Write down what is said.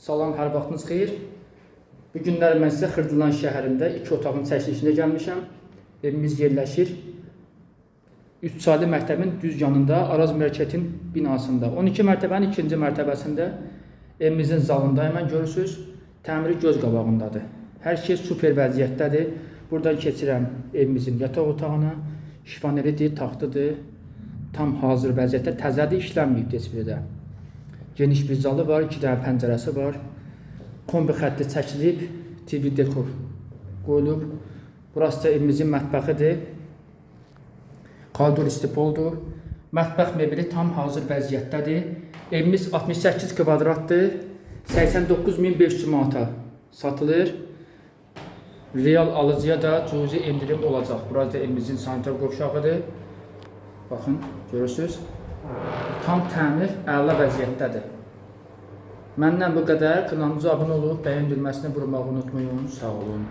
Salam, hər vaxtınız xeyir. Bu günlər mən sizə Xırdalan şəhərində 2 otağın çəkilişində gəlmişəm. Evimiz yerləşir 3 saylı məktəbin düz yanında, Araz Marketin binasında. 12 mərtəbənin 2-ci mərtəbəsində evimizin zalındayım mən, görürsünüz. Təmiri göz qabağındadır. Hər şey super vəziyyətdədir. Buradan keçirəm evimizin yataq otağına. Şifaneridir, taxtıdır. Tam hazır vəziyyətdə, təzədir, işlənməyib heç biri də. Geniş bir zalı var, 2 dənə pəncərəsi var. Kombi xətti çəkilib, TV dekor qoyulub. Burası da evimizin mətbəxidir. Koridor istipoldur. Mətbəx mebeli tam hazır vəziyyətdədir. Evimiz 68 kvadratdır. 89.500 manata satılır. Real alıcıya da cüzi indirim olacaq. Burası da evimizin sanitar qovşağıdır. Baxın, görürsünüz. Tam təmir, əla vəziyyətdədir. Məndən bu qədər. Kanalımıza abunə olub, bəyənilməsini vurmağı unutmayın. Sağ olun.